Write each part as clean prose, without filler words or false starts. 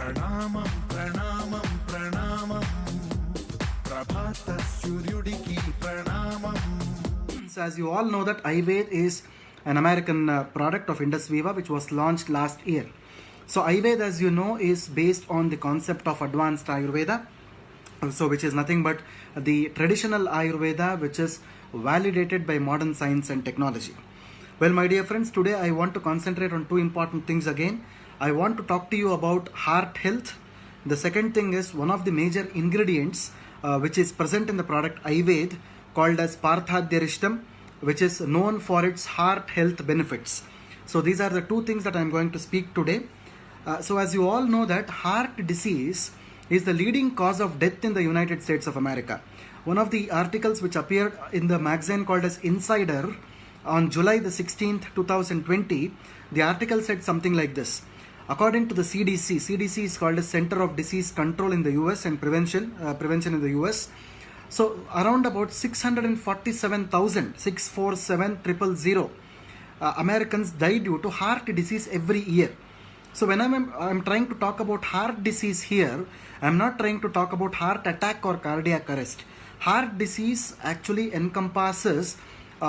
ప్రణామం ప్రణామం ప్రణామం ప్రభాత సూర్యుడికి ప్రణామం. So as you all know that I-VED is an American product of IndusViva which was launched last year. So I-VED, as you know, is based on the concept of advanced Ayurveda, so which is nothing but the traditional Ayurveda which is validated by modern science and technology. Well, my dear friends, today I want to concentrate on two important things again. I want to talk to you about heart health. The second thing is one of the major ingredients which is present in the product I-VED called as Parthadhyarishtam, which is known for its heart health benefits. So these are the two things that I am going to speak today. So as you all know that heart disease is the leading cause of death in the United States of America. One of the articles which appeared in the magazine called as Insider on July the 16th, 2020, the article said something like this. According to the CDC is called as Center of Disease Control in the US and Prevention in the US. So around about 647,000 Americans die due to heart disease every year. So when I'm trying to talk about heart disease here, I'm not trying to talk about heart attack or cardiac arrest. Heart disease actually encompasses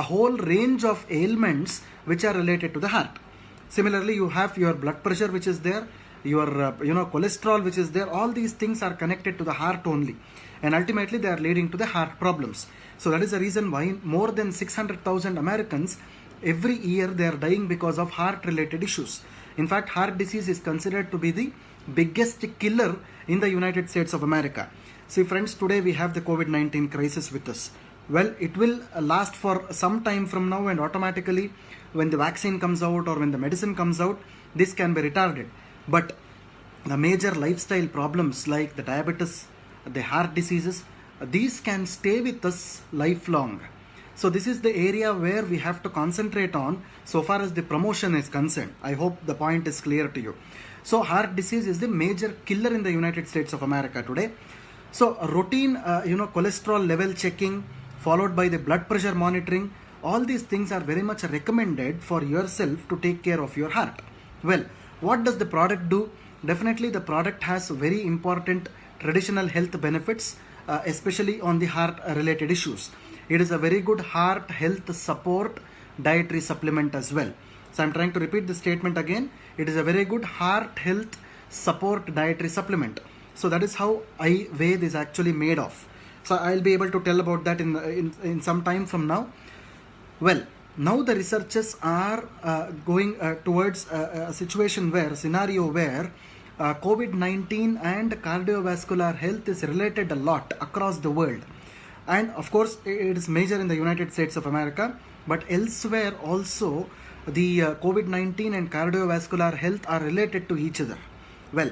a whole range of ailments which are related to the heart. Similarly, you have your blood pressure which is there, your cholesterol which is there. All these things are connected to the heart only, and ultimately they are leading to the heart problems. So that is the reason why more than 600,000 Americans every year they are dying because of heart related issues. In fact, heart disease is considered to be the biggest killer in the United States of America. See friends, today we have the COVID-19 crisis with us. Well, it will last for some time from now, and automatically when the vaccine comes out or when the medicine comes out, this can be retarded. But the major lifestyle problems like the diabetes, the heart diseases, these can stay with us lifelong. So this is the area where we have to concentrate on so far as the promotion is concerned. I hope the point is clear to you. So heart disease is the major killer in the United States of America today. So routine cholesterol level checking followed by the blood pressure monitoring, all these things are very much recommended for yourself to take care of your heart. Well, what does the product do? Definitely the product has very important traditional health benefits, especially on the heart related issues. It is a very good heart health support dietary supplement as well. So I'm trying to repeat the statement again. It is a very good heart health support dietary supplement. So that is how I-VED is actually made of. So I'll be able to tell about that in some time from now. Well, now the researchers are going towards a scenario where COVID-19 and cardiovascular health is related a lot across the world. And of course, it is major in the United States of America, but elsewhere also the COVID-19 and cardiovascular health are related to each other. Well,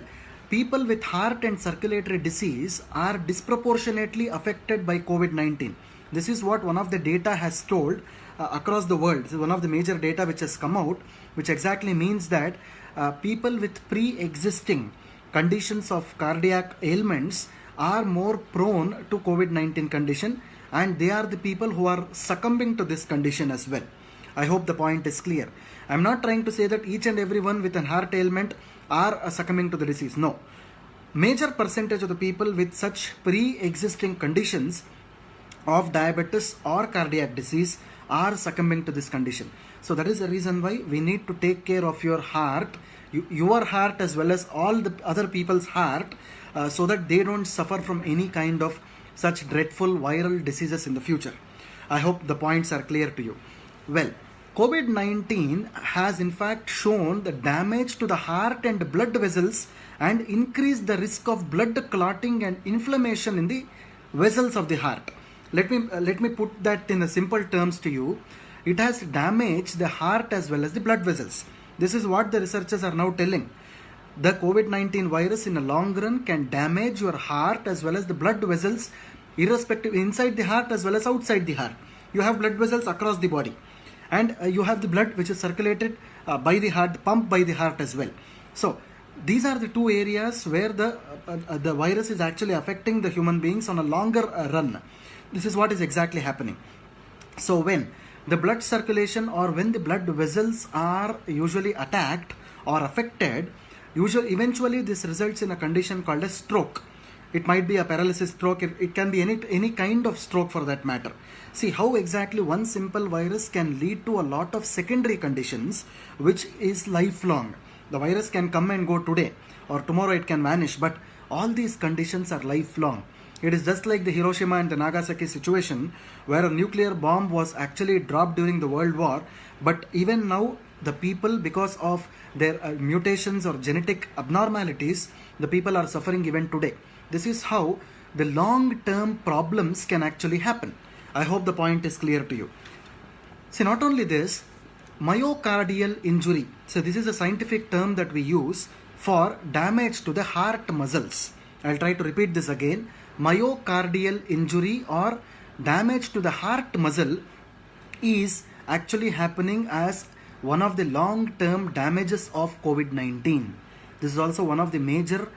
people with heart and circulatory disease are disproportionately affected by COVID-19. This is what one of the data has told across the world. This is one of the major data which has come out, which exactly means that people with pre-existing conditions of cardiac ailments are more prone to COVID-19 condition, and they are the people who are succumbing to this condition as well. I hope the point is clear. I'm not trying to say that each and everyone with an heart ailment are succumbing to the disease. No. Major percentage of the people with such pre-existing conditions of diabetes or cardiac disease are succumbing to this condition. So that is the reason why we need to take care of your heart, your heart as well as all the other people's heart, so that they don't suffer from any kind of such dreadful viral diseases in the future. I hope the points are clear to you. Well, COVID-19 has in fact shown the damage to the heart and blood vessels and increased the risk of blood clotting and inflammation in the vessels of the heart. Let me put that in a simple terms to you. It has damaged the heart as well as the blood vessels. This is what the researchers are now telling. The COVID-19 virus in a long run can damage your heart as well as the blood vessels, irrespective inside the heart as well as outside the heart. You have blood vessels across the body, and you have the blood which is circulated by the heart, pumped by the heart as well. So these are the two areas where the virus is actually affecting the human beings on a longer run. This is what is exactly happening. So when the blood circulation or when the blood vessels are usually attacked or affected, Eventually, this results in a condition called a stroke. It might be a paralysis stroke. It can be any kind of stroke for that matter. See how exactly one simple virus can lead to a lot of secondary conditions, which is lifelong. The virus can come and go today, or tomorrow it can vanish, but all these conditions are lifelong. It is just like the Hiroshima and the Nagasaki situation, where a nuclear bomb was actually dropped during the World War, but even now the people, because of their mutations or genetic abnormalities, the people are suffering even today. This is how the long-term problems can actually happen. I hope the point is clear to you. See, not only this, myocardial injury. So this is a scientific term that we use for damage to the heart muscles. I'll try to repeat this again. Myocardial injury or damage to the heart muscle is actually happening as one of the long-term damages of COVID-19. This is also one of the major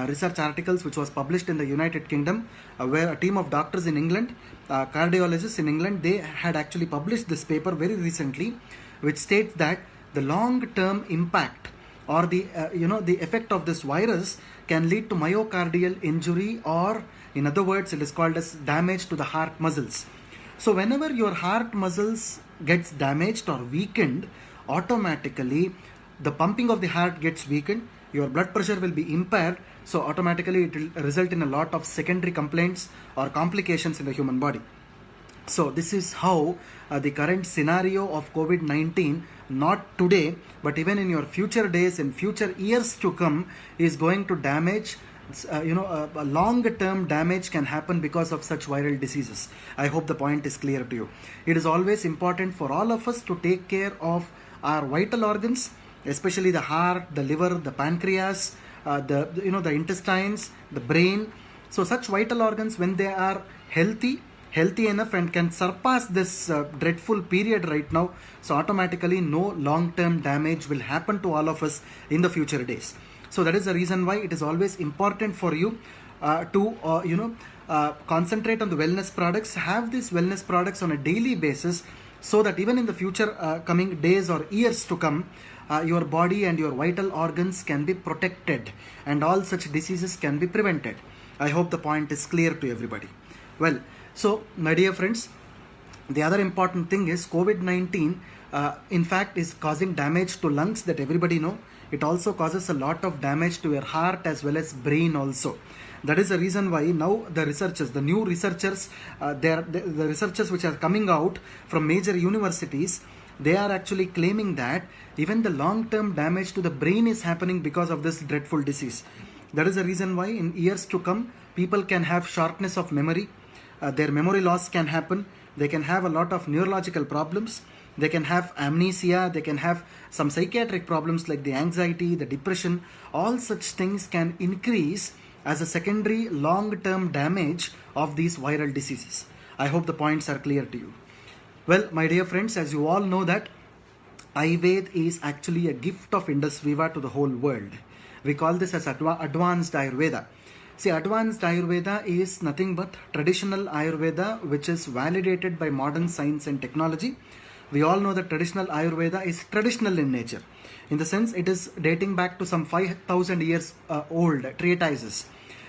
research articles which was published in the United Kingdom, where a team of doctors in England, cardiologists in England, they had actually published this paper very recently, which states that the long-term impact or the effect of this virus can lead to myocardial injury, or in other words, it is called as damage to the heart muscles. So whenever your heart muscles gets damaged or weakened, automatically the pumping of the heart gets weakened, your blood pressure will be impaired, so automatically it will result in a lot of secondary complaints or complications in the human body. So this is how the current scenario of COVID-19, not today, but even in your future days and future years to come, is going to damage. A long-term damage can happen because of such viral diseases. I hope the point is clear to you. It is always important for all of us to take care of our vital organs, especially the heart, the liver, the pancreas, the intestines, the brain. So such vital organs, when they are healthy enough and can surpass this dreadful period right now, so automatically no long-term damage will happen to all of us in the future days. So that is the reason why it is always important for you to concentrate on the wellness products, have these wellness products on a daily basis, so that even in the future coming days or years to come, your body and your vital organs can be protected and all such diseases can be prevented. I hope the point is clear to everybody. Well, so my dear friends, the other important thing is COVID-19 in fact is causing damage to lungs, that everybody know. It also causes a lot of damage to your heart as well as brain also. That is the reason why now the new researchers, the researchers which are coming out from major universities, they are actually claiming that even the long-term damage to the brain is happening because of this dreadful disease. That is the reason why in years to come, people can have shortness of memory, their memory loss can happen, they can have a lot of neurological problems, they can have amnesia, they can have some psychiatric problems like the anxiety, the depression. All such things can increase as a secondary long-term damage of these viral diseases. I hope the points are clear to you. Well, my dear friends, as you all know that I-VED is actually a gift of IndusViva to the whole world. We call this as advanced Ayurveda. See, advanced Ayurveda is nothing but traditional Ayurveda which is validated by modern science and technology. We all know that traditional Ayurveda is traditional in nature. In the sense, it is dating back to some 5,000 years old treatises.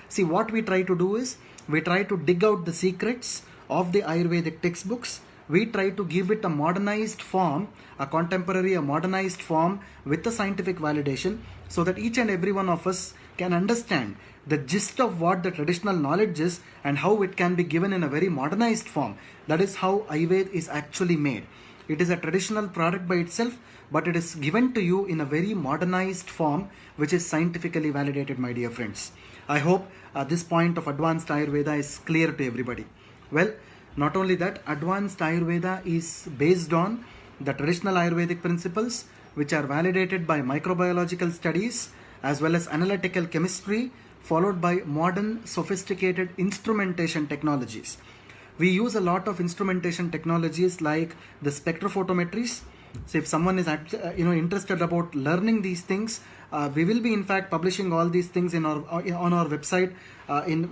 See, what we try to do is, we try to dig out the secrets of the Ayurvedic textbooks. We try to give it a modernized form, a modernized form with the scientific validation, so that each and every one of us can understand the gist of what the traditional knowledge is and how it can be given in a very modernized form. That is how I-VED is actually made. It is a traditional product by itself, but it is given to you in a very modernized form, which is scientifically validated, my dear friends. I hope this point of advanced Ayurveda is clear to everybody. Well, not only that, advanced Ayurveda is based on the traditional Ayurvedic principles, which are validated by microbiological studies as well as analytical chemistry, followed by modern sophisticated instrumentation technologies. We use a lot of instrumentation technologies like the spectrophotometries. So if someone is interested about learning these things, we will be in fact publishing all these things on our website in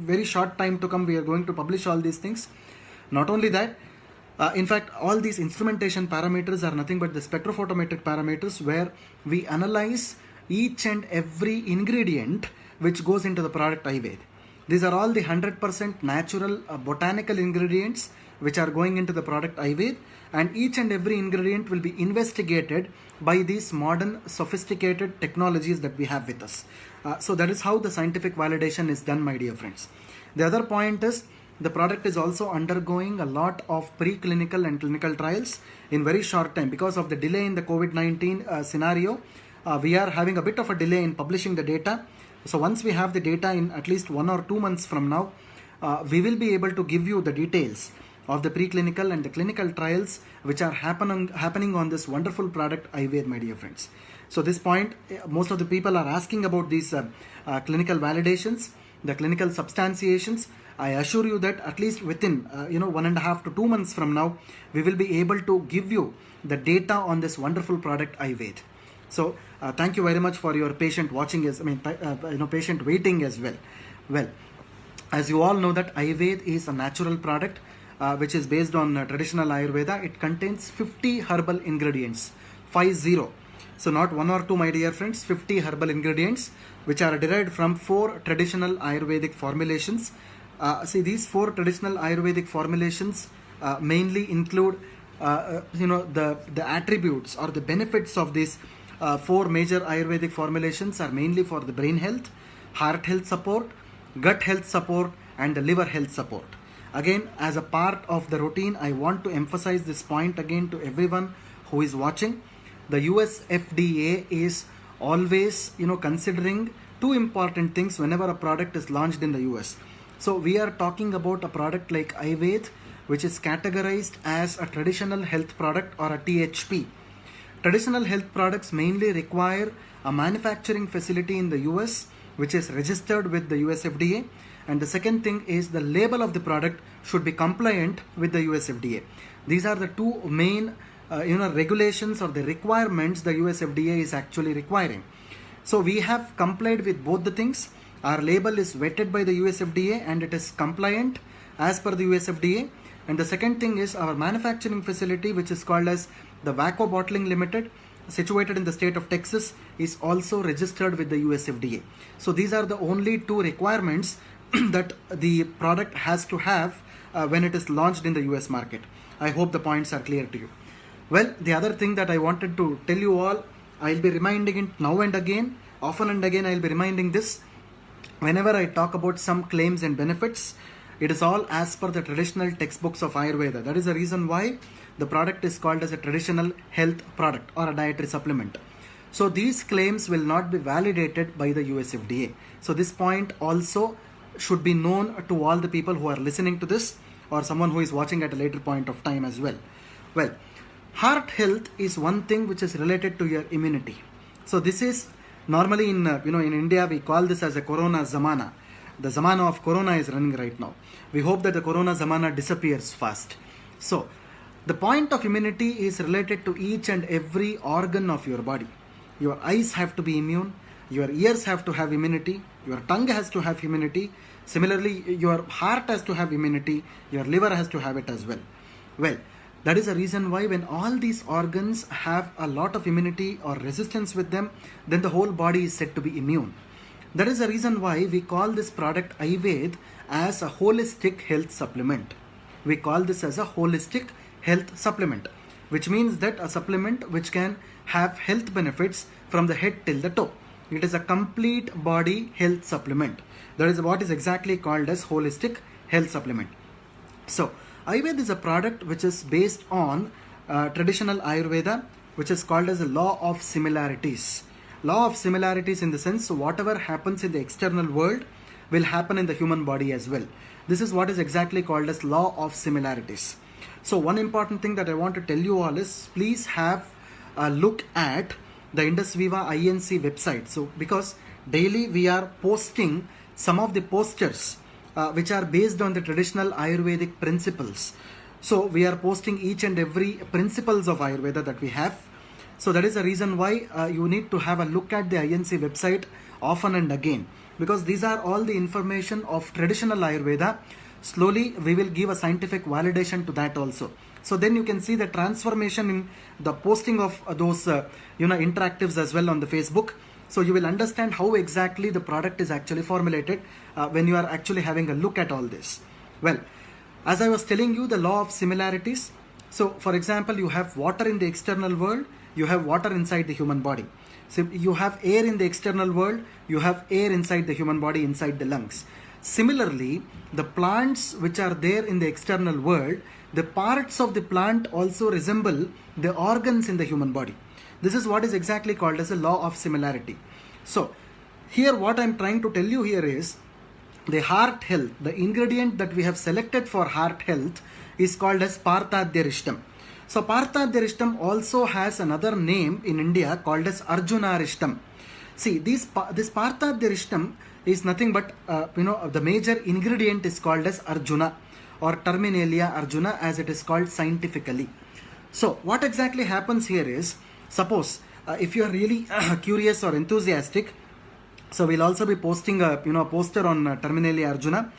very short time to come. We are going to publish all these things. Not only that, In fact, all these instrumentation parameters are nothing but the spectrophotometric parameters where we analyze each and every ingredient which goes into the product I-VED. These are all the 100% natural botanical ingredients which are going into the product I-VED, and each and every ingredient will be investigated by these modern sophisticated technologies that we have with us. So that is how the scientific validation is done, my dear friends. The other point is the product is also undergoing a lot of preclinical and clinical trials in very short time. Because of the delay in the COVID-19 scenario, we are having a bit of a delay in publishing the data. So once we have the data in at least 1 or 2 months from now, we will be able to give you the details of the preclinical and the clinical trials which are happening on this wonderful product I-VED, my dear friends. So this point, most of the people are asking about these clinical validations, the clinical substantiations. I assure you that at least within 1.5 to 2 months from now, we will be able to give you the data on this wonderful product I-VED. So thank you very much for your patient watching, patient waiting as well. Well, as you all know that I-VED is a natural product which is based on traditional Ayurveda. It contains 50 herbal ingredients, 50. So not 1 or 2, my dear friends, 50 herbal ingredients which are derived from 4 traditional Ayurvedic formulations. See, these 4 traditional Ayurvedic formulations mainly include the attributes or the benefits of these 4 major Ayurvedic formulations are mainly for the brain health, heart health support, gut health support, and the liver health support. Again, as a part of the routine, I want to emphasize this point again to everyone who is watching. The US FDA is always considering 2 important things whenever a product is launched in the US. So we are talking about a product like I-VED, which is categorized as a traditional health product or a THP. Traditional health products mainly require a manufacturing facility in the US which is registered with the US FDA, and the second thing is the label of the product should be compliant with the US FDA. These are the 2 main regulations or the requirements the US FDA is actually requiring. So we have complied with both the things. Our label is vetted by the US FDA and it is compliant as per the US FDA. And the second thing is our manufacturing facility, which is called as the Vaco Bottling Limited, situated in the state of Texas, is also registered with the US FDA. So these are the only 2 requirements that the product has to have when it is launched in the US market. I hope the points are clear to you. Well, the other thing that I wanted to tell you all, I'll be reminding it now and again, often and again I'll be reminding this. Whenever I talk about some claims and benefits, it is all as per the traditional textbooks of Ayurveda. That is the reason why the product is called as a traditional health product or a dietary supplement. So these claims will not be validated by the US FDA. So this point also should be known to all the people who are listening to this or someone who is watching at a later point of time as well. Well, heart health is one thing which is related to your immunity. So this is normally in India we call this as a Corona Zamana. The Zamana of Corona is running right now. We hope that the Corona Zamana disappears fast. So the point of immunity is related to each and every organ of your body. Your eyes have to be immune. Your ears have to have immunity. Your tongue has to have immunity. Similarly, your heart has to have immunity. Your liver has to have it as well. Well, that is the reason why when all these organs have a lot of immunity or resistance with them, then the whole body is said to be immune. That is the reason why we call this product I-VED as a holistic health supplement. We call this as a holistic health supplement, which means that a supplement which can have health benefits from the head till the toe. It is a complete body health supplement. That is what is exactly called as holistic health supplement. So I-VED is a product which is based on traditional Ayurveda, which is called as a law of similarities. Law of similarities in the sense, so whatever happens in the external world will happen in the human body as well. This is what is exactly called as law of similarities. So one important thing that I want to tell you all is please have a look at the IndusViva INC website. So because daily we are posting some of the posters which are based on the traditional Ayurvedic principles. So we are posting each and every principles of Ayurveda that we have. So that is the reason why you need to have a look at the INC website often and again, because these are all the information of traditional Ayurveda. Slowly we will give a scientific validation to that also. So then you can see the transformation in the posting of those interactives as well on the Facebook. So you will understand how exactly the product is actually formulated when you are actually having a look at all this. Well, as I was telling you, the law of similarities. So for example, you have water in the external world, you have water inside the human body. So you have air in the external world, you have air inside the human body, inside the lungs. Similarly, the plants which are there in the external world, the parts of the plant also resemble the organs in the human body. This is what is exactly called as a law of similarity. So here what I am trying to tell you here is the heart health, the ingredient that we have selected for heart health is called as Parthadyarishtam. So Parthadyarishtam also has another name in India called as Arjunarishtam. See, this Parthadyarishtam is nothing but the major ingredient is called as Arjuna or Terminalia Arjuna as it is called scientifically. So what exactly happens here is, suppose if you are really curious or enthusiastic, so we'll also be posting a poster on Terminalia Arjuna.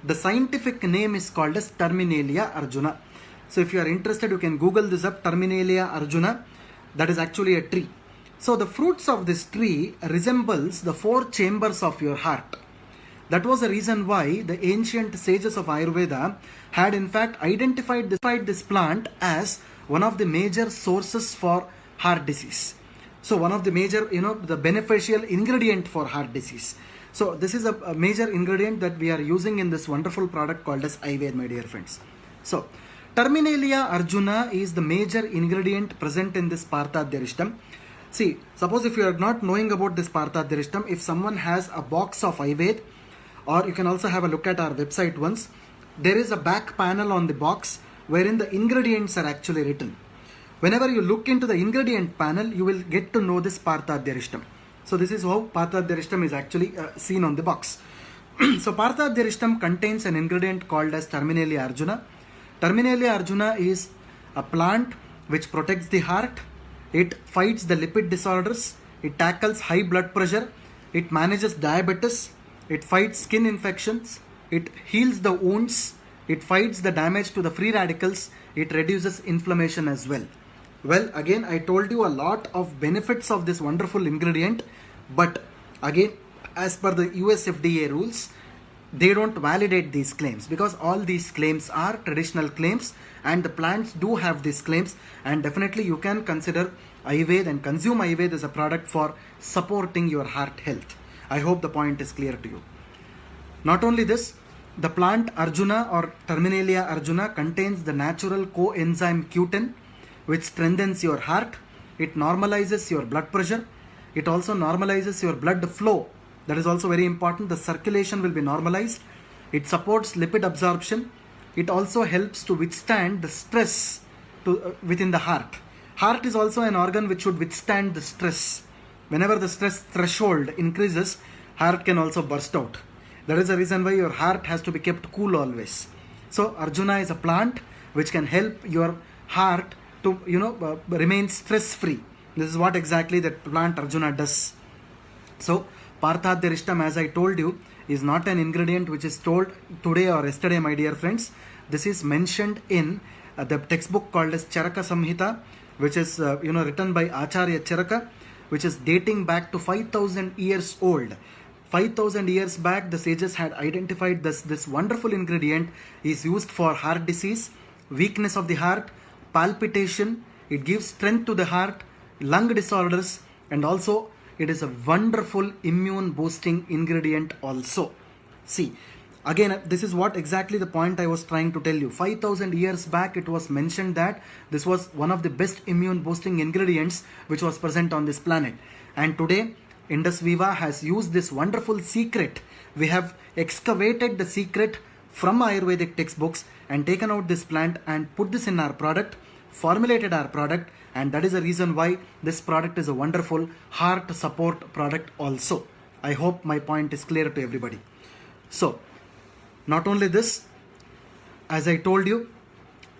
The scientific name is called as Terminalia Arjuna. So if you are interested, you can Google this up, Terminalia Arjuna. That is actually a tree. So the fruits of this tree resembles the 4 chambers of your heart. That was the reason why the ancient sages of Ayurveda had in fact identified this plant as one of the major sources for heart disease. So one of the major, the beneficial ingredient for heart disease. So this is a major ingredient that we are using in this wonderful product called as I-VED, my dear friends. So Terminalia Arjuna is the major ingredient present in this Parthadyarishtam. See, suppose if you are not knowing about this Parthadyarishtam, if someone has a box of I-VED, or you can also have a look at our website once, there is a back panel on the box wherein the ingredients are actually written. Whenever you look into the ingredient panel, you will get to know this Parthadyarishtam. So this is how Parthadyarishtam is actually seen on the box. So Parthadyarishtam contains an ingredient called as Terminalia Arjuna. Terminalia Arjuna is a plant which protects the heart. It fights the lipid disorders. It tackles high blood pressure. It manages diabetes. It fights skin infections. It heals the wounds. It fights the damage to the free radicals. It reduces inflammation as well. Well, again, I told you a lot of benefits of this wonderful ingredient, but again, as per the US FDA rules, they don't validate these claims because all these claims are traditional claims and the plants do have these claims, and definitely you can consider I-VED and consume I-VED as a product for supporting your heart health. I hope the point is clear to you. Not only this, the plant Arjuna or Terminalia Arjuna contains the natural coenzyme Q10, which strengthens your heart. It normalizes your blood pressure. It also normalizes your blood flow. That is also very important. The circulation will be normalized. It supports lipid absorption. It also helps to withstand the stress within the heart. Heart is also an organ which should withstand the stress. Whenever the stress threshold increases, heart can also burst out. That is the reason why your heart has to be kept cool always. So Arjuna is a plant which can help your heart to remain stress free. This is what exactly that plant Arjuna does. So Parthadyarishtam, as I told you, is not an ingredient which is told today or yesterday, my dear friends. This is mentioned in the textbook called as Charaka Samhita, which is written by Acharya Charaka, which is dating back to 5,000 years old. 5,000 years back, the sages had identified this wonderful ingredient is used for heart disease, weakness of the heart, palpitation. It gives strength to the heart, lung disorders, and also it is a wonderful immune boosting ingredient also. See, again, this is what exactly the point I was trying to tell you. 5,000 years back, it was mentioned that this was one of the best immune boosting ingredients which was present on this planet. And today, IndusViva has used this wonderful secret. We have excavated the secret from Ayurvedic textbooks and taken out this plant and put this in our product, formulated our product, and that is the reason why this product is a wonderful heart support product also. I hope my point is clear to everybody. So, not only this, as I told you,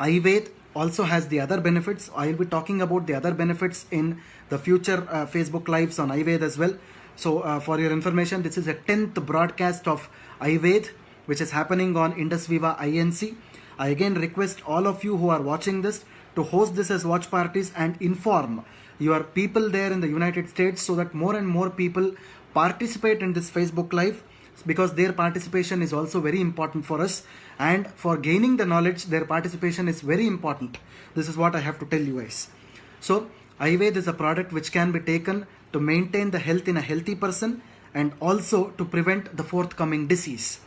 I-VED also has the other benefits. I will be talking about the other benefits in the future Facebook lives on I-VED as well. So for your information, this is a 10th broadcast of I-VED, which is happening on IndusViva INC. I again request all of you who are watching this to host this as watch parties and inform your people there in the United States so that more and more people participate in this Facebook Live, because their participation is also very important for us, and for gaining the knowledge their participation is very important. This is what I have to tell you guys. So I-VED is a product which can be taken to maintain the health in a healthy person and also to prevent the forthcoming disease.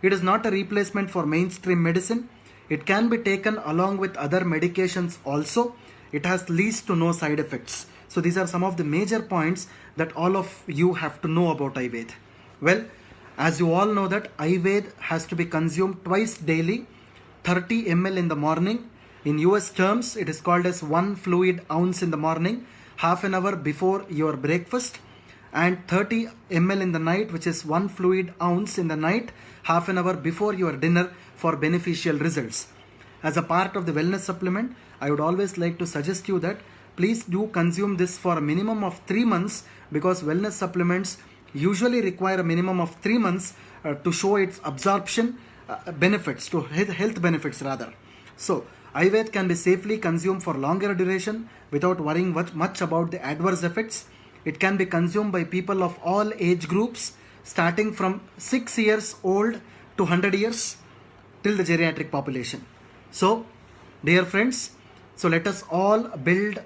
It is not a replacement for mainstream medicine. It can be taken along with other medications also. It has least to no side effects. So these are some of the major points that all of you have to know about I-VED. Well, as you all know that I-VED has to be consumed twice daily, 30 ml in the morning. In US terms, it is called as 1 fluid ounce in the morning, half an hour before your breakfast, and 30 ml in the night, which is 1 fluid ounce in the night, half an hour before your dinner for beneficial results. As a part of the wellness supplement, I would always like to suggest you that please do consume this for a minimum of 3 months, because wellness supplements usually require a minimum of 3 months to show its absorption benefits, to health benefits rather. So I-VED can be safely consumed for longer duration without worrying much about the adverse effects. It can be consumed by people of all age groups, starting from 6 years old to 100 years till the geriatric population. So, dear friends, so let us all build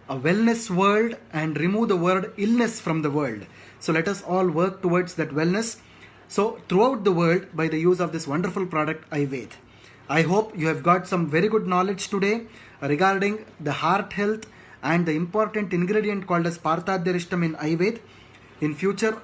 a wellness world and remove the word illness from the world. So let us all work towards that wellness. So throughout the world, by the use of this wonderful product I-VED. I hope you have got some very good knowledge today regarding the heart health and the important ingredient called as Parthadirishtam in I-VED. In future,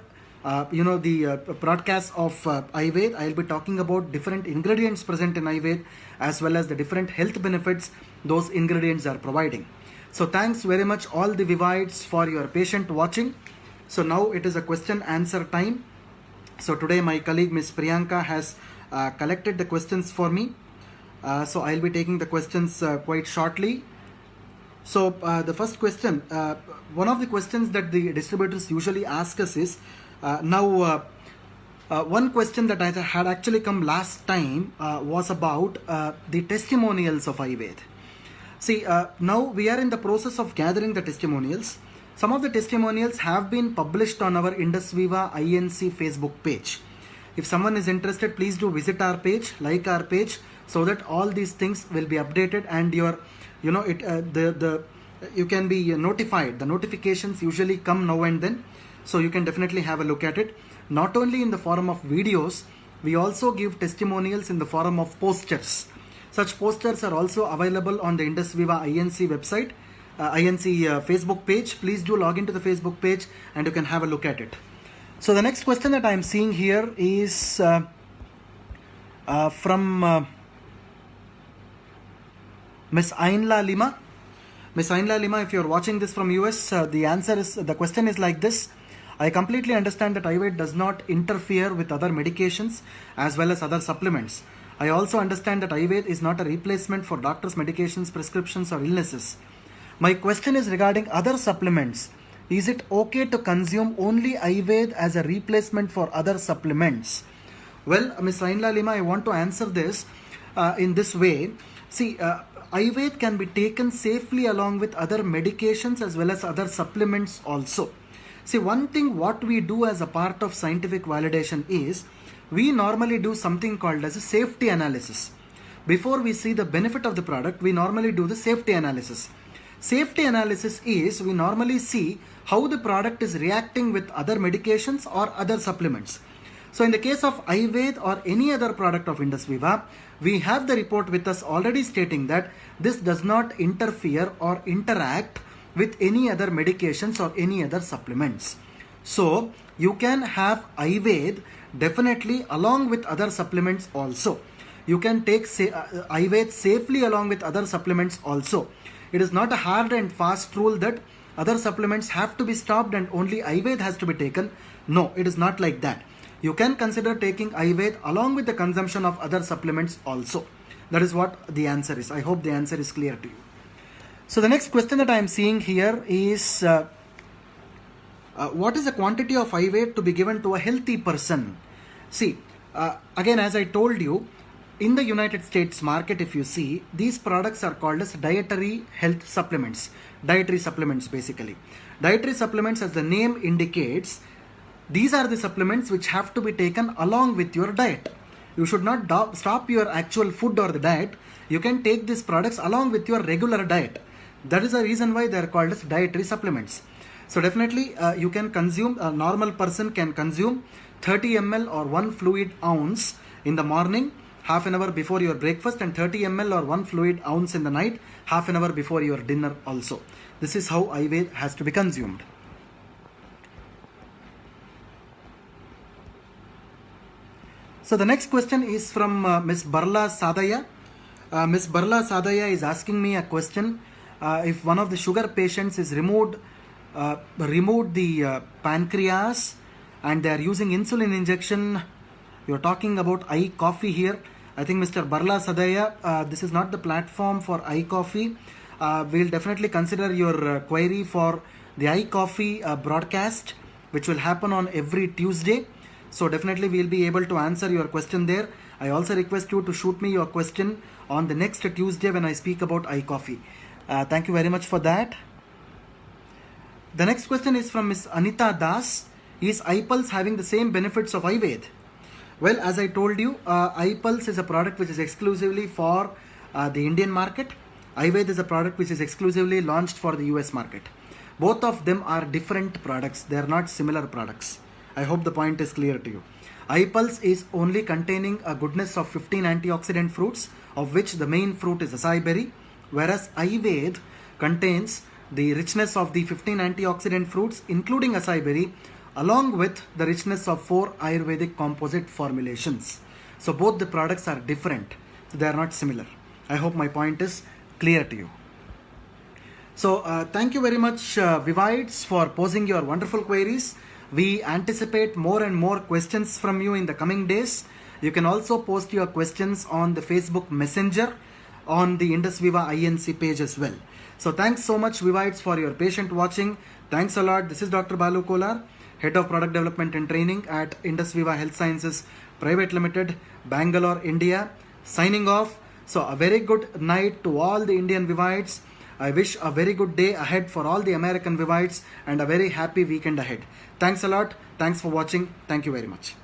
the broadcast of I-VED, I will be talking about different ingredients present in I-VED as well as the different health benefits those ingredients are providing. So thanks very much all the Vivites for your patient watching. So now it is a question answer time. So today my colleague Miss Priyanka has collected the questions for me. So I'll be taking the questions quite shortly. So the first question, one of the questions that the distributors usually ask us is, one question that I had actually come last time was about the testimonials of I-VED. See, now we are in the process of gathering the testimonials. Some of the testimonials have been published on our IndusViva INC Facebook page. If someone is interested, please do visit our page, like our page, so that all these things will be updated and your, you can be notified. The notifications usually come now and then, so you can definitely have a look at it. Not only in the form of videos, we also give testimonials in the form of posters. Such posters are also available on the IndusViva INC website, INC Facebook page. Please do log into the Facebook page and you can have a look at it. So the next question that I am seeing here is from Miss Ainla Lima. Miss Ainla Lima, if you are watching this from US, the question is like this. I completely understand that I-VED does not interfere with other medications as well as other supplements. I also understand that I-VED is not a replacement for doctors' medications, prescriptions or illnesses. My question is regarding other supplements. Is it okay to consume only I-VED as a replacement for other supplements? Well, Ms. Ainla Lima, I want to answer this in this way. See, I-VED can be taken safely along with other medications as well as other supplements also. See, one thing what we do as a part of scientific validation is we normally do something called as a safety analysis. Before we see the benefit of the product, we normally do the safety analysis. Safety analysis is we normally see how the product is reacting with other medications or other supplements. So in the case of I-VED or any other product of IndusViva, we have the report with us already stating that this does not interfere or interact with any other medications or any other supplements. So you can have I-VED definitely along with other supplements also. You can take I-VED safely along with other supplements also. It is not a hard and fast rule that other supplements have to be stopped and only I-VED has to be taken. No, it is not like that. You can consider taking I-VED along with the consumption of other supplements also. That is what the answer is. I hope the answer is clear to you. So the next question that I am seeing here is what is the quantity of I-VED to be given to a healthy person? See, again, as I told you, in the United States market, if you see, these products are called as dietary health supplements. Dietary supplements basically. Dietary supplements, as the name indicates, these are the supplements which have to be taken along with your diet. You should not stop your actual food or the diet. You can take these products along with your regular diet. That is the reason why they are called as dietary supplements. So definitely you can consume, a normal person can consume 30 ml or 1 fluid ounce in the morning, half an hour before your breakfast, and 30 ml or 1 fluid ounce in the night, half an hour before your dinner also. This is how I-VED has to be consumed. So the next question is from Ms. Barla Sadaya. Ms. Barla Sadaya is asking me a question. If one of the sugar patients is removed the pancreas and they are using insulin injection, you're talking about I-Coffee here. I think Mr. Barla Sadaya, this is not the platform for I-Coffee. We'll definitely consider your query for the I-Coffee broadcast, which will happen on every Tuesday. So definitely we'll be able to answer your question there. I also request you to shoot me your question on the next Tuesday when I speak about I-Coffee. Thank you very much for that. The next question is from Ms. Anita Das. Is iPulse having the same benefits of I-VED? Well, as I told you, iPulse is a product which is exclusively for the Indian market. I-VED is a product which is exclusively launched for the US market. Both of them are different products. They are not similar products. I hope the point is clear to you. iPulse is only containing a goodness of 15 antioxidant fruits, of which the main fruit is acai berry, whereas I-VED contains the richness of the 15 antioxidant fruits, including acai berry, along with the richness of 4 Ayurvedic composite formulations. So both the products are different. They are not similar. I hope my point is clear to you. So thank you very much, Vivites, for posing your wonderful queries. We anticipate more and more questions from you in the coming days. You can also post your questions on the Facebook Messenger on the IndusViva INC page as well. So thanks so much, Vivites, for your patient watching. Thanks a lot. This is Dr. Balu Kolar, Head of Product Development and Training at IndusViva Health Sciences Private Limited, Bangalore, India, signing off. So a very good night to all the Indian Vivites. I wish a very good day ahead for all the American Vivites and a very happy weekend ahead. Thanks a lot. Thanks for watching. Thank you very much.